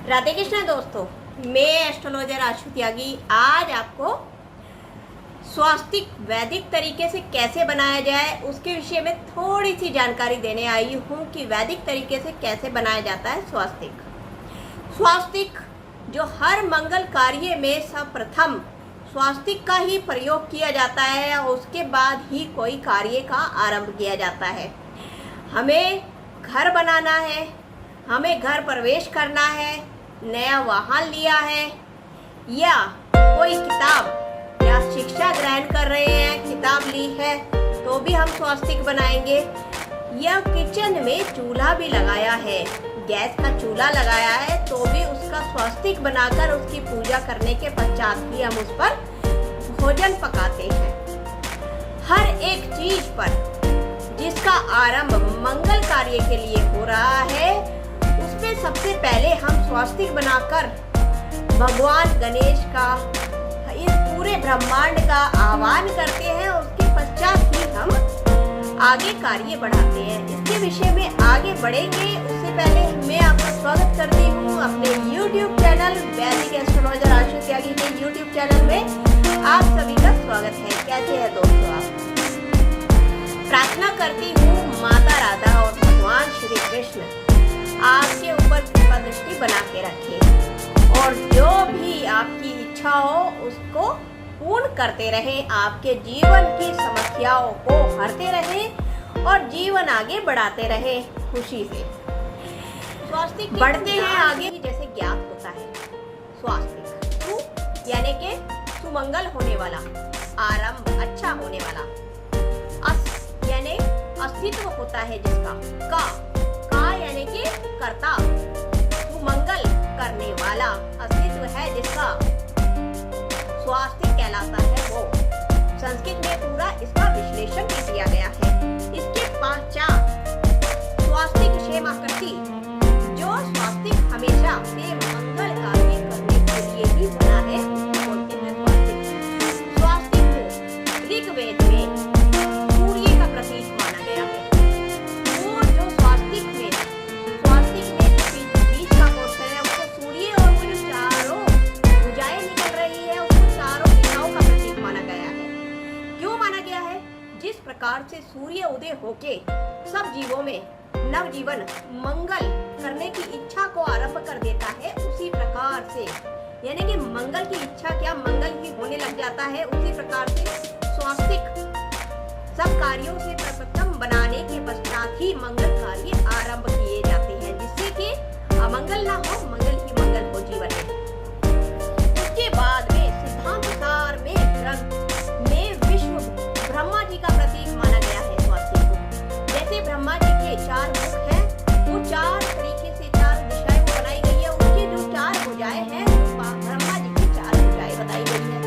राधे कृष्ण दोस्तों, मैं एस्ट्रोलॉजर आशु त्यागी आज आपको स्वास्तिक वैदिक तरीके से कैसे बनाया जाए उसके विषय में थोड़ी सी जानकारी देने आई हूँ कि वैदिक तरीके से कैसे बनाया जाता है स्वास्तिक। स्वास्तिक जो हर मंगल कार्य में सर्वप्रथम स्वास्तिक का ही प्रयोग किया जाता है और उसके बाद ही कोई कार्य का आरंभ किया जाता है। हमें घर बनाना है, हमें घर प्रवेश करना है, नया वाहन लिया है या कोई किताब या शिक्षा ग्रहण कर रहे हैं, किताब ली है तो भी हम स्वास्तिक बनाएंगे। या किचन में चूल्हा भी लगाया है, गैस का चूल्हा लगाया है तो भी उसका स्वास्तिक बनाकर उसकी पूजा करने के पश्चात ही हम उस पर भोजन पकाते हैं। हर एक चीज पर जिसका आरंभ मंगल कार्य के लिए हो रहा है उसमें सबसे पहले हम स्वास्तिक बनाकर भगवान गणेश का इस पूरे ब्रह्मांड का आह्वान करते हैं। उसके पश्चात ही हम आगे कार्य बढ़ाते हैं। इसके विषय में आगे बढ़ेंगे उससे पहले मैं आपका स्वागत करती हूँ अपने YouTube चैनल वैदिक एस्ट्रोलॉजर आशु त्यागी के YouTube चैनल में आप सभी का स्वागत है। कैसे हैं दोस्तों आप? प्रार्थना करती हूँ माता राधा और भगवान श्री कृष्ण आपके ऊपर कृपा दृष्टि बना के रखें और जो भी आपकी इच्छा हो उसको पूर्ण करते रहें, आपके जीवन की समस्याओं को हरते रहें और जीवन आगे बढ़ाते रहें खुशी से। स्वास्तिक बढ़ते हैं आगे जैसे ज्ञात होता है। स्वास्तिक सु यानी के सुमंगल होने वाला, आरंभ अच्छा होने वाला, अस यानी अस्तित्व होता है जिसका, का यानी कि कर्ता, सुमंगल करने वाला अस्तित्व है जिसका स्वास्तिक कहलाता है वो। संस्कृत में पूरा इसका विश्लेषण भी दिया गया है। इसके पश्चात स्वास्तिक क्षेमाकृति, जो स्वास्तिक हमेशा से मंगल कार्य करने के लिए ही बना है, बोलते हैं स्वास्तिक। स्वास्तिक ऋग्वेद में सूर्य का प्रतीक माना गया है। वो जो स्वास्तिक में बीच का पोर्शन है उसको सूर्य और वो जो चारों भुजाएं निकल रही है उसको चारों दिशाओं का प्रतीक माना गया है। क्यों माना गया है? जिस प्रकार से सूर्य उदय होके सब जीवों में नवजीवन मंगल करने की इच्छा को आरंभ कर देता है, उसी प्रकार से यानी कि मंगल की इच्छा क्या मंगल ही होने लग जाता है। उसी प्रकार से स्वास्तिक सब कार्यों से प्रथम बनाने के पश्चात ही मंगल कार्य आरंभ किए जाते हैं, जिससे कि अमंगल ना हो, मंगल ही मंगल हो जीवन में। उसके बाद में सिद्धांत सार में ग्रंथ में विश्व ब्रह्मा जी का प्रतीक माना गया है स्वास्तिक को। जैसे ब्रह्मा जी के 4 मुख हैं, वो 4 तरीके से 4 दिशाएं बनाई गई है। उनकी जो 4 भुजाएं हैं ब्रह्मा जी की 4 भुजाएं बताई गई है।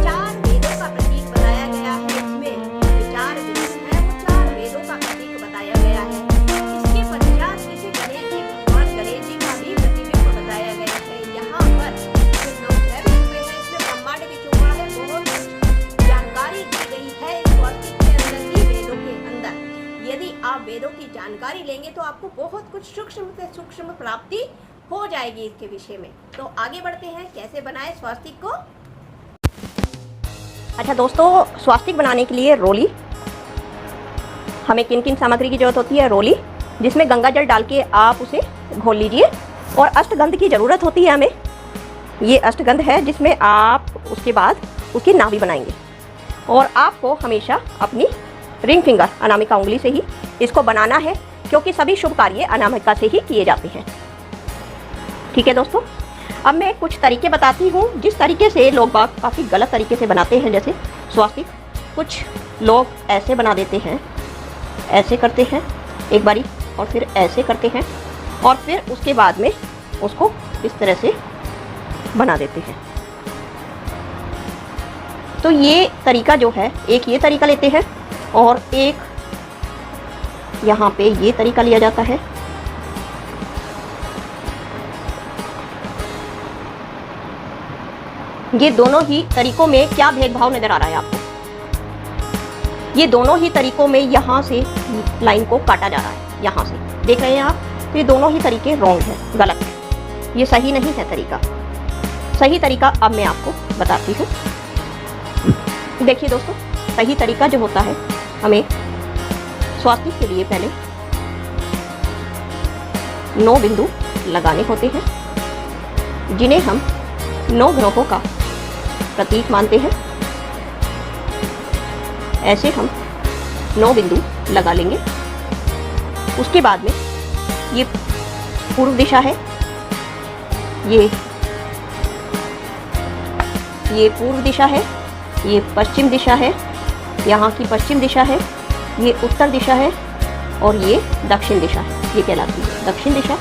4 वेदों का प्रतीक बताया गया है। इसमें जो 4 वेद हैं वो 4 वेदों का प्रतीक बताया गया है। इसके पश्चात इसे गणेश जी, भगवान गणेश जी का भी प्रतिबिंब बताया गया है। यहाँ पर जो 9 विश्व है इसमें ब्रह्मांड के चौड़ा है, बहुत जानकारी दी गई है इस स्वास्तिक के अंदर ही, वेदों के अंदर। यदि आप वेदों की जानकारी लेंगे तो आपको बहुत कुछ सूक्ष्म से सूक्ष्म प्राप्ति हो जाएगी इसके विषय में। तो आगे बढ़ते हैं कैसे बनाए स्वास्तिक को। अच्छा दोस्तों, स्वास्तिक बनाने के लिए रोली, हमें किन किन सामग्री की जरूरत होती है? रोली, जिसमें गंगा जल डाल के आप उसे घोल लीजिए, और अष्टगंध की ज़रूरत होती है हमें। ये अष्टगंध है जिसमें आप उसके बाद उसकी नाभि बनाएंगे और आपको हमेशा अपनी रिंग फिंगर अनामिका उंगली से ही इसको बनाना है, क्योंकि सभी शुभ कार्य अनामिका से ही किए जाते हैं। ठीक है दोस्तों, अब मैं कुछ तरीके बताती हूँ जिस तरीके से लोग बाग काफ़ी गलत तरीके से बनाते हैं। जैसे स्वास्तिक कुछ लोग ऐसे बना देते हैं, ऐसे करते हैं एक बारी और फिर ऐसे करते हैं और फिर उसके बाद में उसको इस तरह से बना देते हैं। तो ये तरीका जो है, एक ये तरीका लेते हैं और एक यहाँ पे ये तरीका लिया जाता है। ये दोनों ही तरीकों में क्या भेदभाव नजर आ रहा है आपको? ये दोनों ही तरीकों में यहाँ से लाइन को काटा जा रहा है, यहाँ से देख रहे हैं आप। तो ये दोनों ही तरीके रॉन्ग है, गलत है। ये सही नहीं है तरीका। सही तरीका अब मैं आपको बताती हूँ। देखिए दोस्तों, सही तरीका जो होता है, हमें स्वास्तिक के लिए पहले 9 बिंदु लगाने होते हैं, जिन्हें हम 9 ग्रहों का प्रतीक मानते हैं। ऐसे हम 9 बिंदु लगा लेंगे। उसके बाद में ये पूर्व दिशा है, ये पूर्व दिशा है, ये पश्चिम दिशा है, यहाँ की पश्चिम दिशा है, ये उत्तर दिशा है और ये दक्षिण दिशा है। ये कहलाती है दक्षिण दिशा,